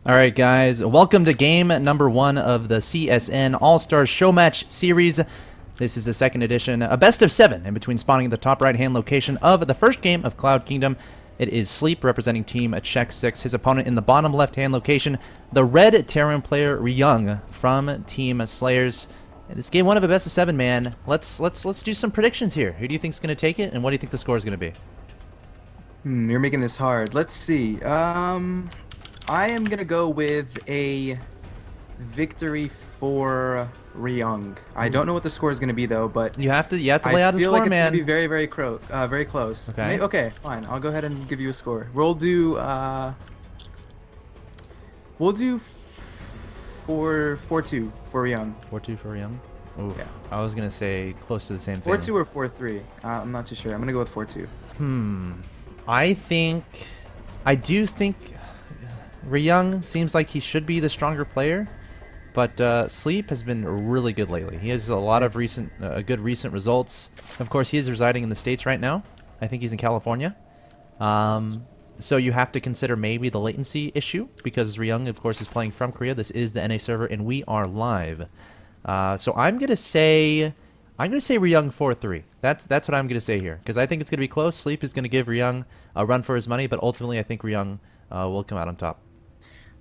Alright guys, welcome to game number 1 of the CSN All-Stars Show Match Series. This is the second edition, a best of 7 in between spawning at the top right-hand location of the first game of Cloud Kingdom. It is Sleep representing team xSixSleep. His opponent in the bottom left-hand location, the red Terran player Ryung from team Slayers. And this game 1 of a best of 7, man. Let's do some predictions here. Who do you think is going to take it, and what do you think the score is going to be? You're making this hard. Let's see. I am gonna go with a victory for Ryung. I don't know what the score is gonna be though, but you have to lay out a score, man. I feel like it's gonna be very close. Okay. Okay, fine. I'll go ahead and give you a score. We'll do 4-2 for Ryung. 4-2 for Ryung. Ooh, yeah. I was gonna say close to the same thing. 4-2 or 4-3. I'm not too sure. I'm gonna go with 4-2. I do think Ryung seems like he should be the stronger player, but Sleep has been really good lately. He has a lot of good recent results. Of course, he is residing in the States right now. I think he's in California. So you have to consider maybe the latency issue, because Ryung, of course, is playing from Korea. This is the NA server, and we are live. So I'm gonna say Ryung 4-3. That's what I'm gonna say here, because I think it's gonna be close. Sleep is gonna give Ryung a run for his money, but ultimately I think Ryung will come out on top.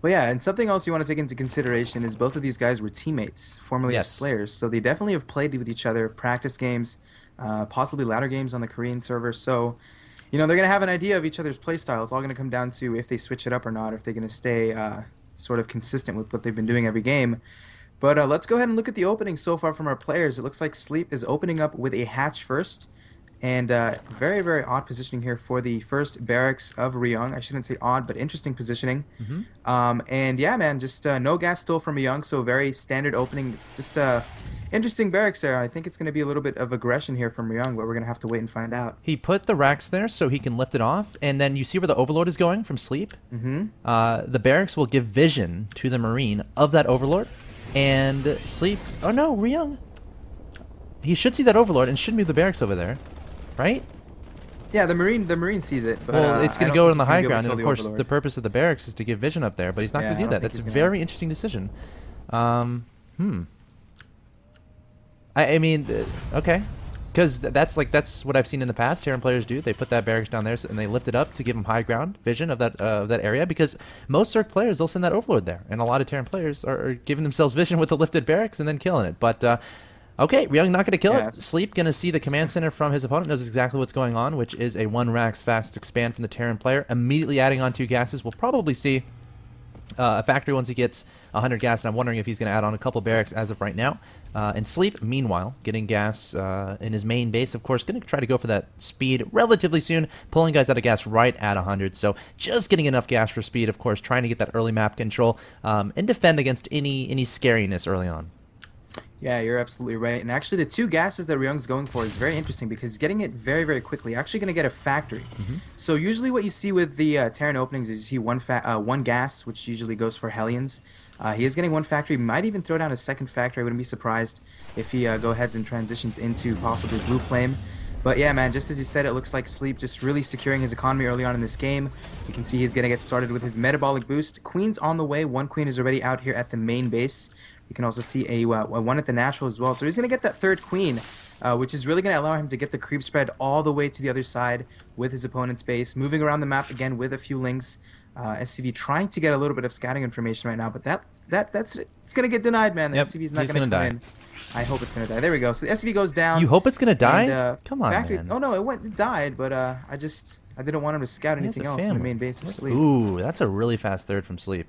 Well, yeah, and something else you want to take into consideration is both of these guys were teammates, formerly of Slayers, so they definitely have played with each other, practice games, possibly ladder games on the Korean server. So, you know, they're going to have an idea of each other's playstyle. It's all going to come down to if they switch it up or not, if they're going to stay sort of consistent with what they've been doing every game. But let's go ahead and look at the openings so far from our players. It looks like Sleep is opening up with a hatch first. And very odd positioning here for the first barracks of Ryung. I shouldn't say odd, but interesting positioning. And yeah, man, just no gas still from Ryung, so very standard opening. Just interesting barracks there. I think it's going to be a little bit of aggression here from Ryung, but we're going to have to wait and find out. He put the racks there so he can lift it off, and then you see where the Overlord is going from Sleep? The barracks will give vision to the Marine of that Overlord, and Sleep... Oh no, Ryung! He should see that Overlord and should move the barracks over there. Right? Yeah, the Marine sees it, but well, it's going to go on the high ground, and of course the purpose of the barracks is to give vision up there, but he's not going to do that. That's a very interesting decision. I mean, okay, because that's what I've seen in the past. Terran players do. They put that barracks down there and they lift it up to give them high ground vision of that area, because most Zerg players, they'll send that Overlord there, and a lot of Terran players are giving themselves vision with the lifted barracks and then killing it. But okay, Ryung not going to kill it. Sleep going to see the command center from his opponent, knows exactly what's going on, which is a 1 racks fast expand from the Terran player. Immediately adding on 2 gases. We'll probably see a factory once he gets 100 gas, and I'm wondering if he's going to add on a couple barracks as of right now. And Sleep, meanwhile, getting gas in his main base, of course, going to try to go for that speed relatively soon, pulling guys out of gas right at 100. So just getting enough gas for speed, of course, trying to get that early map control and defend against any scariness early on. Yeah, you're absolutely right. And actually, the 2 gases that Ryung's going for is very interesting, because he's getting it very quickly. Actually going to get a factory. So usually what you see with the Terran openings is you see one gas, which usually goes for Hellions. He is getting 1 factory. Might even throw down a 2nd factory. I wouldn't be surprised if he go ahead and transitions into possibly Blue Flame. But yeah, man, just as you said, it looks like Sleep just really securing his economy early on in this game. You can see he's going to get started with his metabolic boost. Queen's on the way. 1 queen is already out here at the main base. You can also see a 1 at the natural as well. So he's going to get that 3rd queen, which is really going to allow him to get the creep spread all the way to the other side with his opponent's base. Moving around the map again with a few links. SCV trying to get a little bit of scouting information right now, but that's it's going to get denied, man. The SCV's not going to come in. I hope it's going to die. There we go. So the SCV goes down. You hope it's going to die? And, come on, man. Oh, no, it died, but I didn't want him to scout anything else in the main base of Sleep. Ooh, that's a really fast 3rd from Sleep.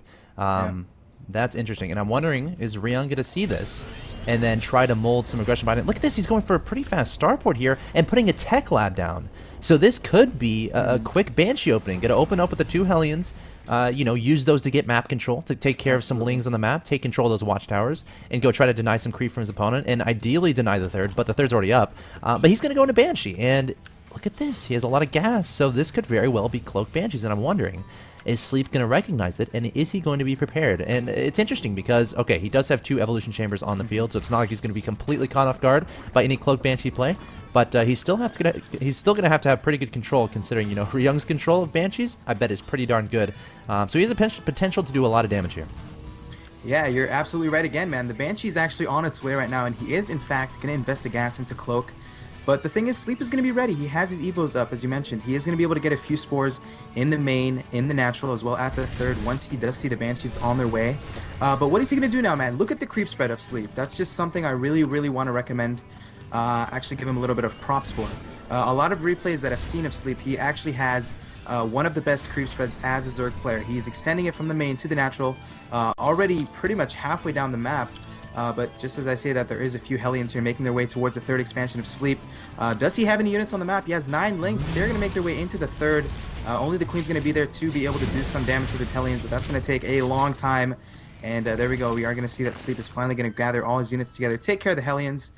That's interesting, and I'm wondering, is Ryung going to see this and then try to mold some aggression behind it? Look at this, he's going for a pretty fast starport here and putting a tech lab down. So this could be a quick Banshee opening. Gonna open up with the 2 Hellions. You know, use those to get map control, to take care of some lings on the map, take control of those watchtowers, and go try to deny some creep from his opponent, and ideally deny the 3rd, but the 3rd's already up. But he's going to go into Banshee, and look at this. He has a lot of gas, so this could very well be Cloaked Banshees, and I'm wondering, is Sleep going to recognize it, and is he going to be prepared? And it's interesting because, okay, he does have 2 Evolution Chambers on the field, so it's not like he's going to be completely caught off guard by any Cloaked Banshee play. But he's still gonna have to have pretty good control, considering, you know, Ryung's control of Banshees, I bet, is pretty darn good. So he has a potential to do a lot of damage here. Yeah, you're absolutely right again, man. The Banshee is actually on its way right now, and he is, in fact, going to invest the gas into Cloak. But the thing is, Sleep is going to be ready. He has his Evos up, as you mentioned. He is going to be able to get a few spores in the main, in the natural, as well at the 3rd, once he does see the Banshees on their way. But what is he going to do now, man? Look at the creep spread of Sleep. That's just something I really, really want to recommend. Actually give him a little bit of props for. A lot of replays that I've seen of Sleep, he actually has one of the best creep spreads as a Zerg player. He's extending it from the main to the natural, already pretty much halfway down the map. But just as I say that, there is a few Hellions here making their way towards the 3rd expansion of Sleep. Does he have any units on the map? He has 9 lings, but they're going to make their way into the 3rd. Only the Queen's going to be there to be able to do some damage to the Hellions, but that's going to take a long time. And there we go. We are going to see that Sleep is finally going to gather all his units together, take care of the Hellions.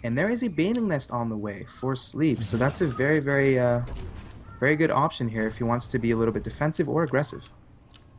And there is a Baneling Nest on the way for Sleep, so that's a very, very, very good option here if he wants to be a little bit defensive or aggressive.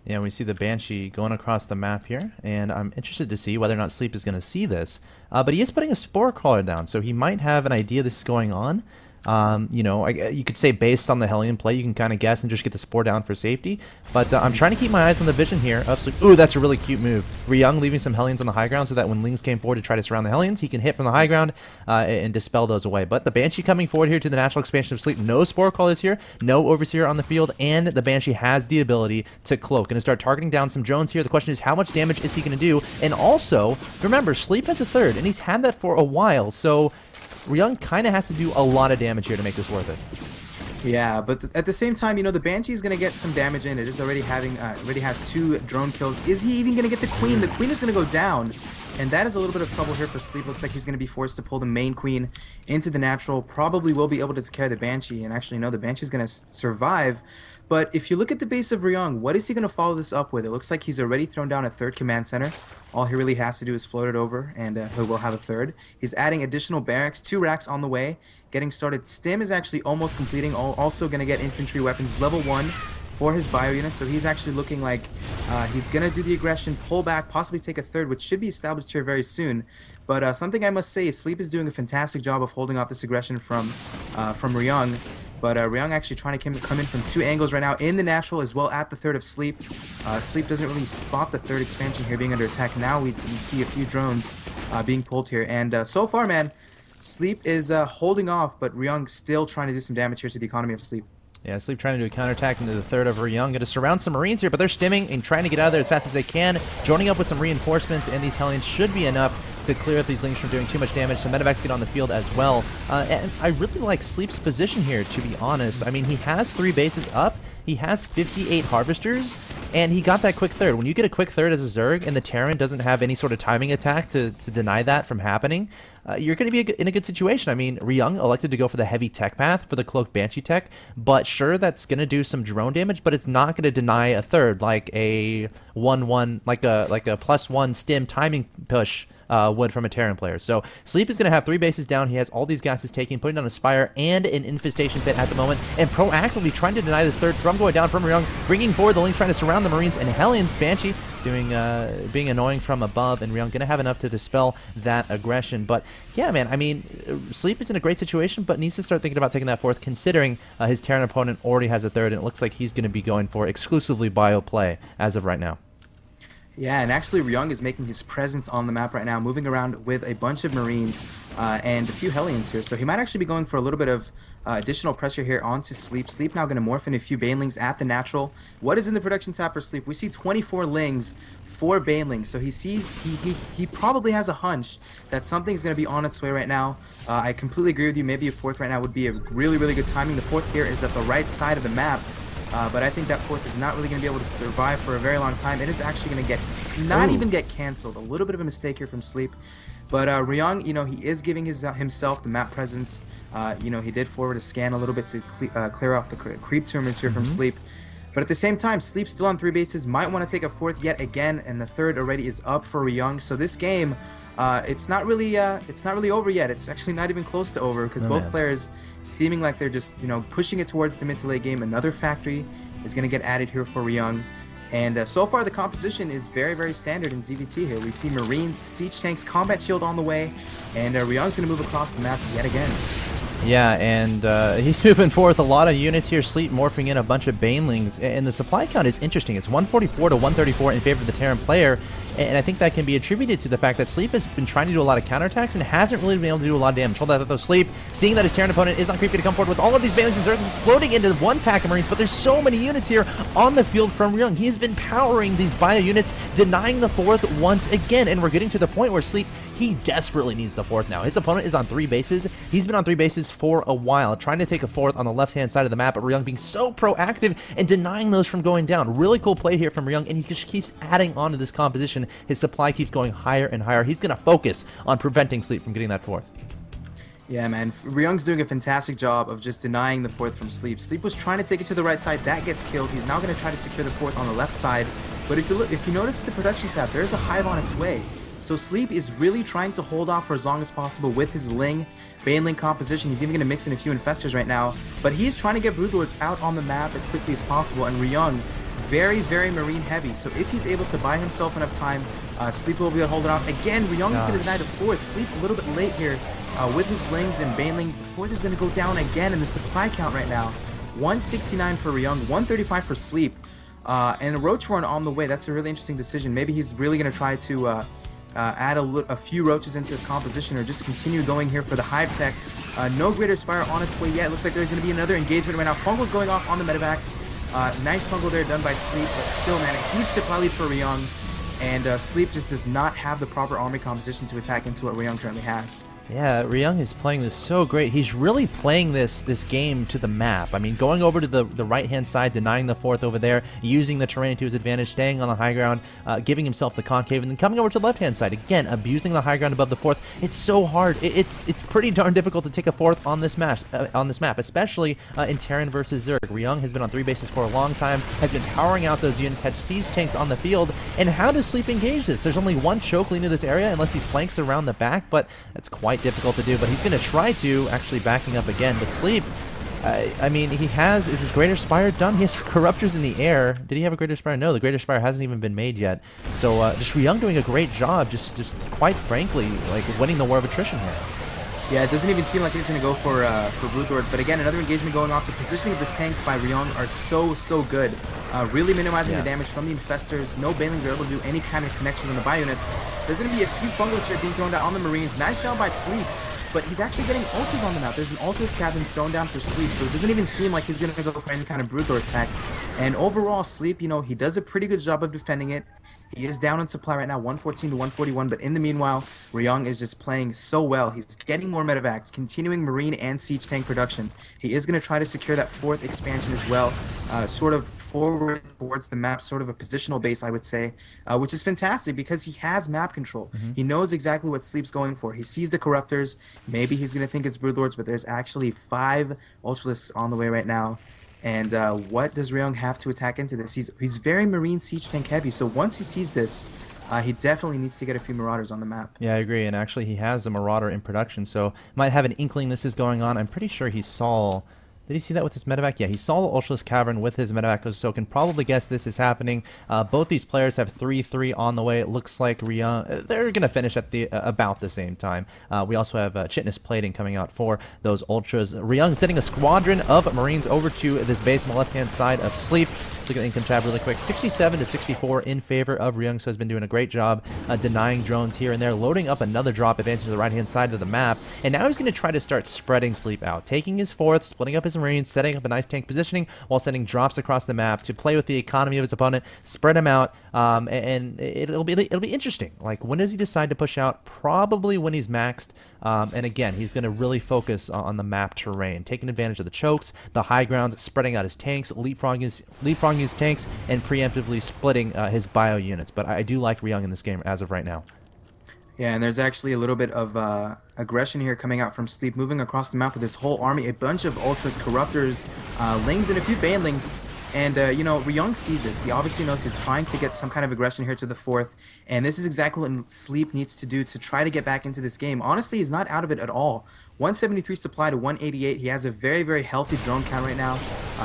Yeah, we see the Banshee going across the map here, and I'm interested to see whether or not Sleep is going to see this. But he is putting a Spore Crawler down, so he might have an idea this is going on. You know, you could say based on the Hellion play, you can kind of guess and just get the Spore down for safety. But I'm trying to keep my eyes on the vision here of Sleep. Ooh, that's a really cute move. Ryung leaving some Hellions on the high ground so that when Lings came forward to try to surround the Hellions, he can hit from the high ground and dispel those away. But the Banshee coming forward here to the natural expansion of Sleep. No Spore Crawlers here, no Overseer on the field, and the Banshee has the ability to cloak. Going to start targeting down some drones here. The question is, how much damage is he going to do? And also, remember, Sleep has a 3rd, and he's had that for a while, so Ryung kind of has to do a lot of damage here to make this worth it. Yeah, but at the same time, you know, the Banshee is going to get some damage in. It is already has 2 drone kills. Is he even going to get the Queen? The Queen is going to go down, and that is a little bit of trouble here for Sleep. Looks like he's going to be forced to pull the main Queen into the natural. Probably will be able to carry the Banshee, and actually, no, the Banshee is going to survive. But if you look at the base of Ryung, what is he going to follow this up with? It looks like he's already thrown down a 3rd command center. All he really has to do is float it over, and he will have a 3rd. He's adding additional barracks, 2 racks on the way, getting started. Stim is actually almost completing, also going to get infantry weapons level 1 for his bio unit, so he's actually looking like he's going to do the aggression, pull back, possibly take a 3rd, which should be established here very soon. But something I must say is Sleep is doing a fantastic job of holding off this aggression from Ryung. But Ryung actually trying to come in from 2 angles right now, in the natural as well at the 3rd of Sleep. Sleep doesn't really spot the 3rd expansion here being under attack. Now we see a few drones being pulled here. And so far, man, Sleep is holding off, but Ryung still trying to do some damage here to the economy of Sleep. Yeah, Sleep trying to do a counterattack into the 3rd of Ryung. Going to surround some Marines here, but they're stimming and trying to get out of there as fast as they can. Joining up with some reinforcements, and these Hellions should be enough to clear up these Lings from doing too much damage. So Medevacs get on the field as well. And I really like Sleep's position here, to be honest. I mean, he has 3 bases up. He has 58 Harvesters, and he got that quick 3rd. When you get a quick 3rd as a Zerg, and the Terran doesn't have any sort of timing attack to deny that from happening, you're going to be in a good situation. I mean, Ryung elected to go for the heavy tech path for the Cloaked Banshee tech, but sure, that's going to do some drone damage, but it's not going to deny a 3rd, like a 1-1, like a +1 stim timing push would from a Terran player. So Sleep is going to have 3 bases down. He has all these gases taken, putting down a Spire and an Infestation Pit at the moment, and proactively trying to deny this 3rd. Drum going down from Ryung, bringing forward the Link, trying to surround the Marines, and Hellions. Banshee doing being annoying from above, and Ryung going to have enough to dispel that aggression. But yeah, man, I mean, Sleep is in a great situation, but needs to start thinking about taking that 4th, considering his Terran opponent already has a 3rd, and it looks like he's going to be going for exclusively bio play as of right now. Yeah, and actually Ryung is making his presence on the map right now, moving around with a bunch of Marines and a few Hellions here. So he might actually be going for a little bit of additional pressure here onto Sleep. Sleep now going to morph in a few Banelings at the natural. What is in the production tab for Sleep? We see 24 Lings, 4 Banelings. So he sees, he probably has a hunch that something's going to be on its way right now. I completely agree with you. Maybe a 4th right now would be a really, really good timing. The 4th here is at the right side of the map. But I think that fourth is not really going to be able to survive for a very long time. It is actually going to not even get canceled. A little bit of a mistake here from Sleep. But Ryung, you know, he is giving himself the map presence. You know, he did forward a scan a little bit to clear off the creep tumors here from Sleep. But at the same time, Sleep still on 3 bases, might want to take a fourth yet again, and the third already is up for Ryung. So this game, it's not really over yet. It's actually not even close to over, because both players seeming like they're just, you know, pushing it towards the mid to late game. Another factory is going to get added here for Ryung. And so far, the composition is very, very standard in ZVT here. We see Marines, Siege Tanks, Combat Shield on the way, and Ryung's going to move across the map yet again. Yeah, and he's moving forth a lot of units here. Sleep morphing in a bunch of Banelings, and the supply count is interesting. It's 144 to 134 in favor of the Terran player, and I think that can be attributed to the fact that Sleep has been trying to do a lot of counterattacks and hasn't really been able to do a lot of damage. Hold that though, Sleep, seeing that his Terran opponent is on creepy to come forward with all of these Banelings and Zerglings floating into one pack of Marines, but there's so many units here on the field from Ryung. He has been powering these bio units, denying the fourth once again, and we're getting to the point where Sleep, he desperately needs the fourth now. His opponent is on 3 bases. He's been on 3 bases for a while, trying to take a fourth on the left-hand side of the map, but Ryung being so proactive and denying those from going down. Really cool play here from Ryung, and he just keeps adding on to this composition. His supply keeps going higher and higher. He's going to focus on preventing Sleep from getting that fourth. Yeah, man. Ryung's doing a fantastic job of just denying the fourth from Sleep. Sleep was trying to take it to the right side. That gets killed. He's now going to try to secure the fourth on the left side. But if you notice the production tab, there's a hive on its way. So Sleep is really trying to hold off for as long as possible with his Baneling composition. He's even going to mix in a few Infestors right now. But he's trying to get Broodlords out on the map as quickly as possible. And Ryung, very, very Marine heavy. So if he's able to buy himself enough time, Sleep will be able to hold it off. Again, Ryung is going to deny the fourth. Sleep a little bit late here with his Lings and Banelings. The fourth is going to go down again in the supply count right now. 169 for Ryung, 135 for Sleep. And a Roach Warren on the way. That's a really interesting decision. Maybe he's really going to try to add a few roaches into his composition, or just continue going here for the Hive Tech. No Greater Spire on its way yet. It looks like there's going to be another engagement right now. Fungal's going off on the medevacs. Nice Fungal there done by Sleep, but still, man, a huge supply lead for Ryung. And Sleep just does not have the proper army composition to attack into what Ryung currently has. Yeah, Ryung is playing this so great. He's really playing this game to the map. I mean, going over to the right-hand side, denying the fourth over there, using the terrain to his advantage, staying on the high ground, giving himself the concave, and then coming over to the left-hand side, again, abusing the high ground above the fourth. It's so hard. It's pretty darn difficult to take a fourth on this map, especially in Terran versus Zerg. Ryung has been on 3 bases for a long time, has been powering out those units, has Siege Tanks on the field, and how does Sleep engage this? There's only one choke leading to this area unless he flanks around the back, but that's quite difficult to do. But he's going to try to, actually backing up again. But Sleep, I mean, is his Greater Spire done? He has Corruptors in the air. Did he have a Greater Spire? No, the Greater Spire hasn't even been made yet. So just Ryung doing a great job, just quite frankly, like winning the war of attrition here. Yeah, it doesn't even seem like he's going to go for Broodlords, but again, another engagement going off. The positioning of his tanks by Ryung are so good. Really minimizing the damage from the Infestors. No Banelings are able to do any kind of connections on the bio units. There's going to be a few Fungals here being thrown down on the Marines. Nice job by Sleep, but he's actually getting Ultras on the map. There's an Ultras cabin thrown down for Sleep, so it doesn't even seem like he's going to go for any kind of Broodlord attack. And overall, Sleep, you know, he does a pretty good job of defending it. He is down in supply right now, 114 to 141, but in the meanwhile, Ryung is just playing so well. He's getting more medevacs, continuing Marine and Siege Tank production. He is going to try to secure that fourth expansion as well, sort of forward towards the map, sort of a positional base, I would say, which is fantastic because he has map control. He knows exactly what Sleep's going for. He sees the Corruptors. Maybe he's going to think it's Broodlords, but there's actually 5 Ultralisks on the way right now. And what does Ryung have to attack into this? He's very Marine Siege Tank heavy, so once he sees this, he definitely needs to get a few Marauders on the map. Yeah, I agree, and actually he has a Marauder in production, so might have an inkling this is going on. I'm pretty sure he saw... Did he see that with his medevac? Yeah, he saw the Ultralisk Cavern with his medevac, so can probably guess this is happening. Both these players have 3-3 on the way. It looks like Ryung, they're going to finish at the about the same time. We also have Chitness Plating coming out for those Ultras. Ryung sending a squadron of Marines over to this base on the left-hand side of Sleep. Look at the income tab really quick. 67 to 64 in favor of Ryung, so has been doing a great job denying drones here and there, loading up another drop, advancing to the right-hand side of the map. And now he's going to try to start spreading Sleep out, taking his fourth, splitting up his Marines, setting up a nice tank positioning while sending drops across the map to play with the economy of his opponent, spread him out, and it'll be interesting. Like, when does he decide to push out? Probably when he's maxed And again, he's going to really focus on the map terrain, taking advantage of the chokes, the high grounds, spreading out his tanks, leapfrogging his tanks, and preemptively splitting his bio units. But I do like Ryung in this game as of right now. Yeah, and there's actually a little bit of aggression here coming out from Sleep, moving across the map with his whole army, a bunch of Ultras, Corruptors, Lings, and a few Banelings. And, you know, Ryung sees this. He obviously knows he's trying to get some kind of aggression here to the 4th. And this is exactly what Sleep needs to do to try to get back into this game. Honestly, he's not out of it at all. 173 supply to 188. He has a very, very healthy drone count right now,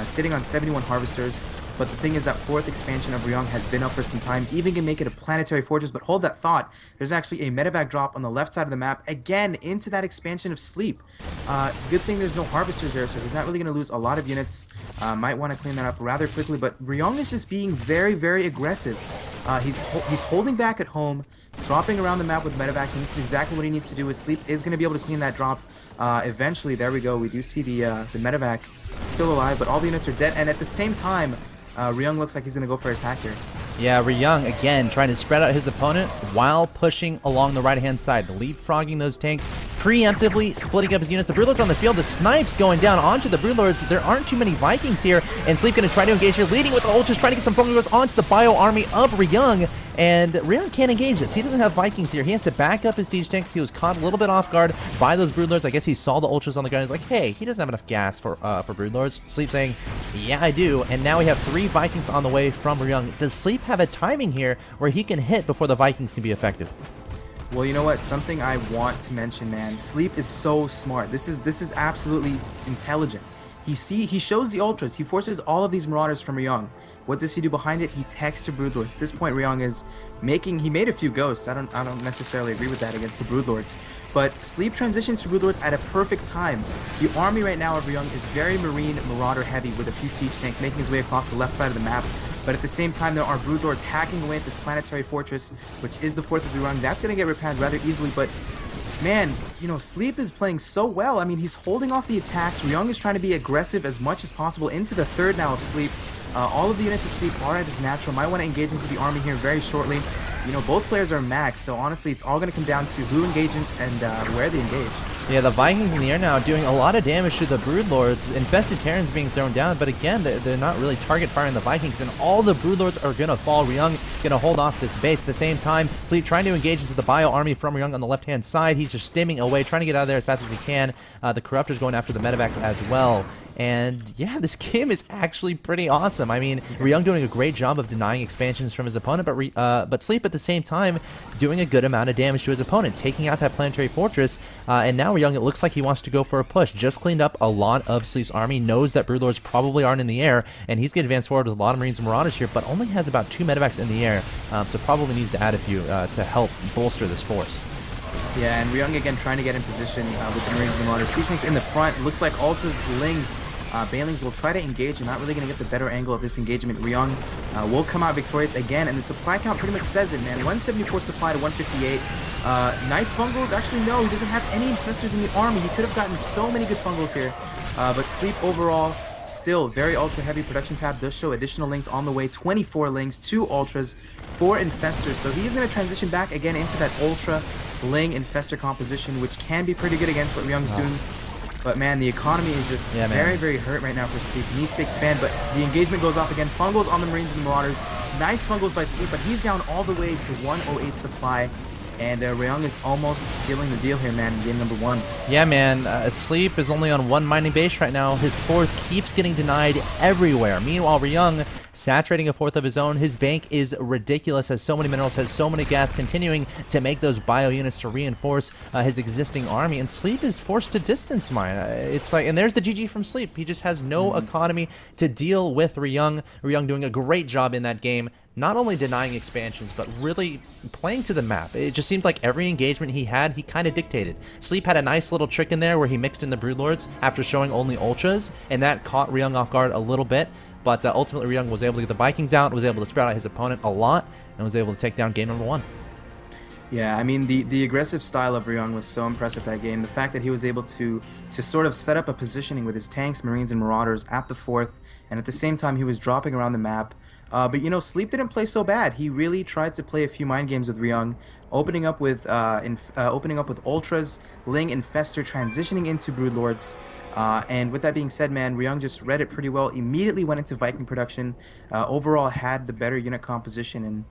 sitting on 71 Harvesters. But the thing is that 4th expansion of Ryung has been up for some time, even can make it a planetary fortress. But hold that thought, there's actually a medevac drop on the left side of the map, again, into that expansion of Sleep. Good thing there's no Harvesters there, so he's not really going to lose a lot of units. Might want to clean that up rather quickly, but Ryung is just being very, very aggressive. He's holding back at home, dropping around the map with medevacs, and this is exactly what he needs to do. With Sleep is going to be able to clean that drop eventually. There we go. We do see the medevac still alive, but all the units are dead, and at the same time, Ryung looks like he's going to go for his hack here. Yeah, Ryung, again, trying to spread out his opponent while pushing along the right-hand side, leapfrogging those tanks, preemptively splitting up his units. The Broodlords on the field, the snipes going down onto the Broodlords. There aren't too many Vikings here, and Sleep going to try to engage here, leading with the Ultras, trying to get some focus onto the bio army of Ryung, and Ryung can't engage this. He doesn't have Vikings here. He has to back up his siege tanks. He was caught a little bit off guard by those Broodlords. I guess he saw the Ultras on the gun. He's like, hey, he doesn't have enough gas for Broodlords. Sleep saying, yeah, I do. And now we have 3 Vikings on the way from Ryung. Does Sleep have a timing here where he can hit before the Vikings can be effective? Well, you know what? Something I want to mention, man. Sleep is so smart. This is absolutely intelligent. He shows the Ultras. He forces all of these Marauders from Ryung. What does he do behind it? He techs to Broodlords. At this point, Ryung is he made a few ghosts. I don't necessarily agree with that against the Broodlords. But Sleep transitions to Broodlords at a perfect time. The army right now of Ryung is very Marine Marauder heavy with a few siege tanks making his way across the left side of the map. But at the same time, there are Broodlords hacking away at this planetary fortress, which is the 4th of Ryung. That's going to get repaired rather easily, but man, you know, Sleep is playing so well. I mean, he's holding off the attacks. Ryung is trying to be aggressive as much as possible into the 3rd now of Sleep. All of the units of Sleep are at his natural. Might want to engage into the army here very shortly. You know, both players are max, so honestly, it's all going to come down to who engages and where they engage. Yeah, the Vikings in the air now doing a lot of damage to the Broodlords. Infested Terrans being thrown down, but again, they're not really target firing the Vikings, and all the Broodlords are going to fall. Ryung going to hold off this base. At the same time, Sleep trying to engage into the bio army from Ryung on the left-hand side. He's just stimming away, trying to get out of there as fast as he can. The Corruptors going after the medevacs as well. And yeah, this game is actually pretty awesome. I mean, Ryung doing a great job of denying expansions from his opponent, but Sleep at the same time doing a good amount of damage to his opponent, taking out that planetary fortress. And now Ryung, it looks like he wants to go for a push. Just cleaned up a lot of Sleep's army, knows that Broodlords probably aren't in the air, and he's going to advance forward with a lot of Marines and Marauders here, but only has about 2 medevacs in the air, so probably needs to add a few to help bolster this force. Yeah, and Ryung again trying to get in position with the Marines and the Marauders. Siege tanks in the front. Looks like Ultras, Lings, Banelings will try to engage and not really going to get the better angle of this engagement. Ryung will come out victorious again, and the supply count pretty much says it, man. 174 supply to 158. Nice fungals. Actually, no, he doesn't have any infestors in the army. He could have gotten so many good fungals here. But Sleep overall, still very ultra heavy. Production tab does show additional Lings on the way. 24 Lings, 2 Ultras, 4 infestors. So he's going to transition back again into that ultra Ling infestor composition, which can be pretty good against what Ryung is doing. But man, the economy is just very, very hurt right now for Sleep. He needs to expand, but the engagement goes off again. Fungals on the Marines and the Marauders. Nice fungals by Sleep, but he's down all the way to 108 supply. And Ryung is almost sealing the deal here, man, in game number 1. Yeah, man. Sleep is only on 1 mining base right now. His 4th keeps getting denied everywhere. Meanwhile, Ryung saturating a 4th of his own. His bank is ridiculous, has so many minerals, has so many gas, continuing to make those bio units to reinforce his existing army. And Sleep is forced to distance mine. It's like, and there's the GG from Sleep. He just has no economy to deal with Ryung. Ryung doing a great job in that game. Not only denying expansions, but really playing to the map. It just seemed like every engagement he had, he kind of dictated. Sleep had a nice little trick in there where he mixed in the Broodlords after showing only Ultras, and that caught Ryung off guard a little bit. But ultimately, Ryung was able to get the Vikings out, was able to spread out his opponent a lot, and was able to take down game number 1. Yeah, I mean the aggressive style of Ryung was so impressive that game. The fact that he was able to sort of set up a positioning with his tanks, marines, and marauders at the fourth, and at the same time he was dropping around the map. But you know, Sleep didn't play so bad. He really tried to play a few mind games with Ryung, opening up with ultras, Ling, Infestor, transitioning into Broodlords. And with that being said, man, Ryung just read it pretty well. Immediately went into Viking production. Overall, had the better unit composition, and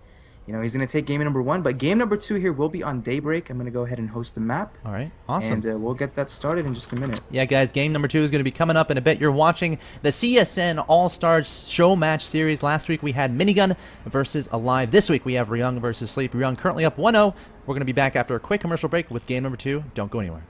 you know, he's going to take game number 1, but game number 2 here will be on Daybreak. I'm going to go ahead and host the map. All right, awesome. And we'll get that started in just a minute. Yeah, guys, game number 2 is going to be coming up in a bit. You're watching the CSN All-Stars Show Match Series. Last week we had Minigun versus Alive. This week we have Ryung versus Sleep. Ryung currently up 1-0. We're going to be back after a quick commercial break with game number 2. Don't go anywhere.